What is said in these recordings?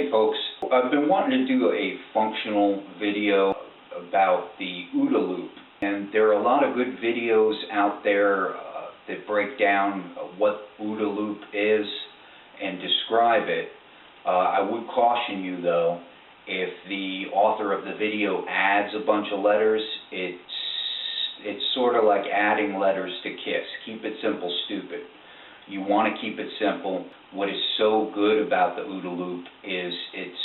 Hey folks, I've been wanting to do a functional video about the OODA Loop, and there are a lot of good videos out there that break down what OODA Loop is and describe it. I would caution you though, if the author of the video adds a bunch of letters, it's sort of like adding letters to KISS. Keep it simple, stupid. You want to keep it simple. What is so good about the OODA Loop is its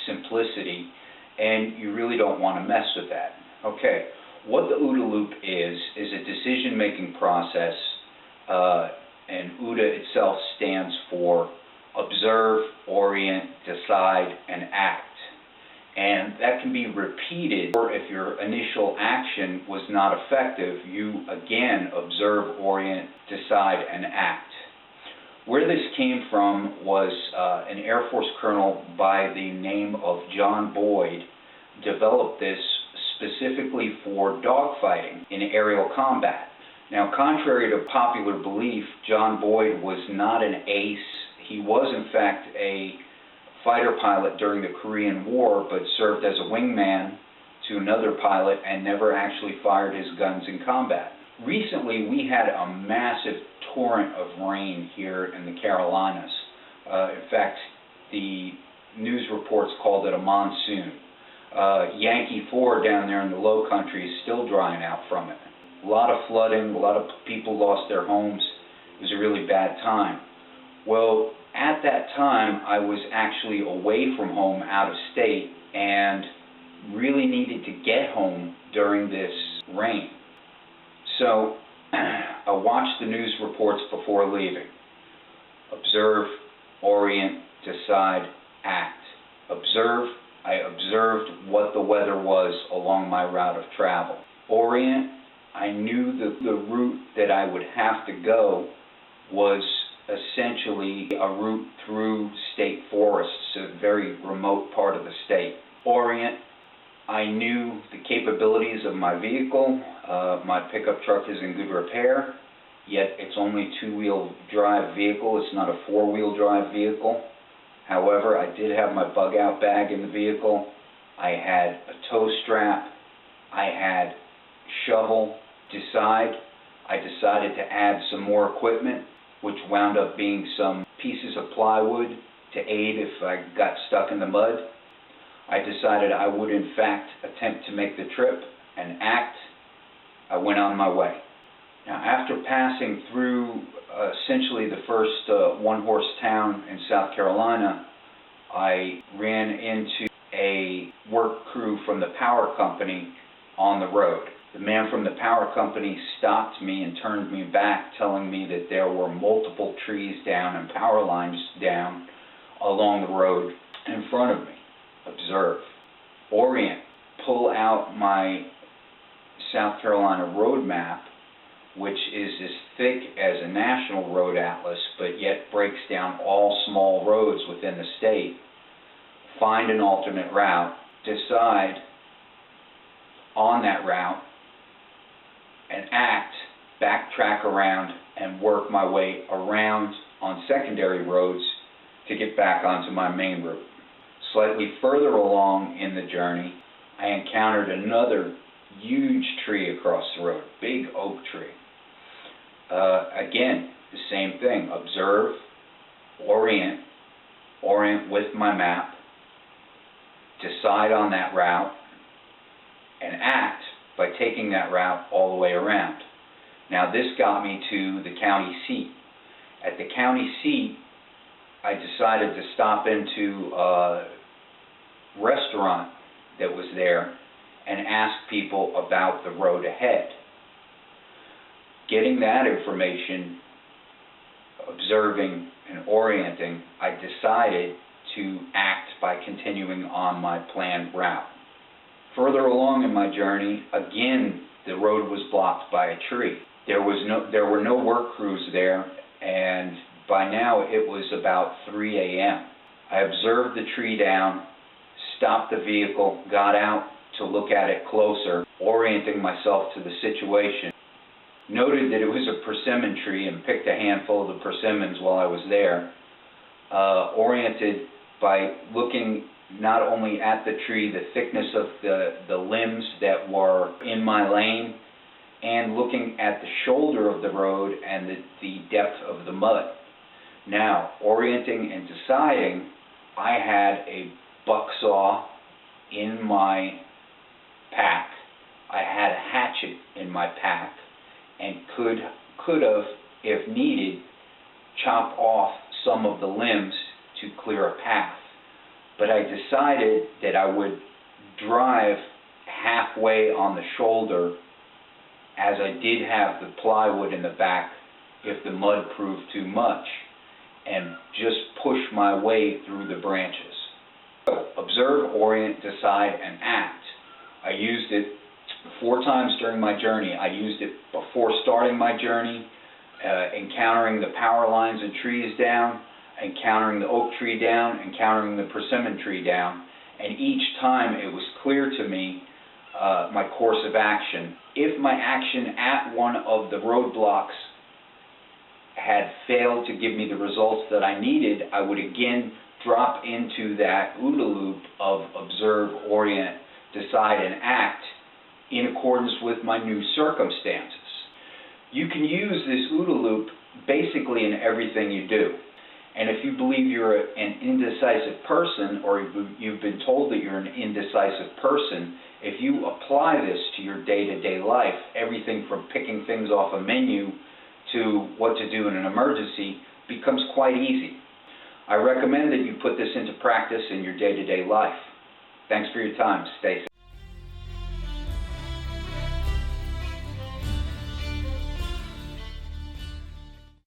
simplicity, and you really don't want to mess with that. Okay, what the OODA Loop is a decision-making process, and OODA itself stands for Observe, Orient, Decide, and Act. And that can be repeated, or if your initial action was not effective, you again observe, orient, decide, and act. Where this came from was an Air Force colonel by the name of John Boyd developed this specifically for dogfighting in aerial combat. Now, contrary to popular belief, John Boyd was not an ace. He was, in fact, a fighter pilot during the Korean War, but served as a wingman to another pilot and never actually fired his guns in combat. Recently, we had a massive torrent of rain here in the Carolinas. In fact, the news reports called it a monsoon. Yankee 4 down there in the low country is still drying out from it. A lot of flooding, a lot of people lost their homes. It was a really bad time. Well, at that time, I was actually away from home, out of state, and really needed to get home during this rain. So I watched the news reports before leaving. Observe, orient, decide, act. Observe, I observed what the weather was along my route of travel. Orient, I knew the route that I would have to go was essentially a route through state forests, a very remote part of the state. Orient, I knew the capabilities of my vehicle. My pickup truck is in good repair, yet it's only a two-wheel drive vehicle. It's not a four-wheel drive vehicle. However, I did have my bug-out bag in the vehicle. I had a tow strap. I had shovel. I decided to add some more equipment, which wound up being some pieces of plywood to aid if I got stuck in the mud. I decided I would in fact attempt to make the trip and act. I went on my way. Now, after passing through essentially the first one-horse town in South Carolina, I ran into a work crew from the power company on the road. The man from the power company stopped me and turned me back, telling me that there were multiple trees down and power lines down along the road in front of me. Observe. Orient. Pull out my South Carolina road map, which is as thick as a national road atlas, but yet breaks down all small roads within the state. Find an alternate route. Decide on that route and act, backtrack around, and work my way around on secondary roads to get back onto my main route. Slightly further along in the journey, I encountered another huge tree across the road, big oak tree. Again, the same thing, observe, orient with my map, decide on that route, and act by taking that route all the way around. Now, this got me to the county seat. At the county seat, I decided to stop into a restaurant that was there and ask people about the road ahead. Getting that information, observing and orienting, I decided to act by continuing on my planned route. Further along in my journey, again, the road was blocked by a tree. There were no work crews there, and by now it was about 3 a.m. I observed the tree down, stopped the vehicle, got out to look at it closer, orienting myself to the situation. Noted that it was a persimmon tree and picked a handful of the persimmons while I was there. Oriented by looking not only at the tree, the thickness of the limbs that were in my lane, and looking at the shoulder of the road and the depth of the mud. Now, orienting and deciding, I had a buck saw in my pack. I had a hatchet in my pack and could have, if needed, chop off some of the limbs to clear a path. But I decided that I would drive halfway on the shoulder, as I did have the plywood in the back if the mud proved too much, and just push my way through the branches. So, observe, orient, decide, and act. I used it 4 times during my journey. I used it before starting my journey, encountering the power lines and trees down, encountering the oak tree down, encountering the persimmon tree down, and each time it was clear to me my course of action. If my action at one of the roadblocks had failed to give me the results that I needed, I would again drop into that OODA loop of observe, orient, decide, and act in accordance with my new circumstances. You can use this OODA loop basically in everything you do. And if you believe you're an indecisive person, or you've been told that you're an indecisive person, if you apply this to your day-to-day life, everything from picking things off a menu to what to do in an emergency becomes quite easy. I recommend that you put this into practice in your day-to-day life. Thanks for your time. Stay safe.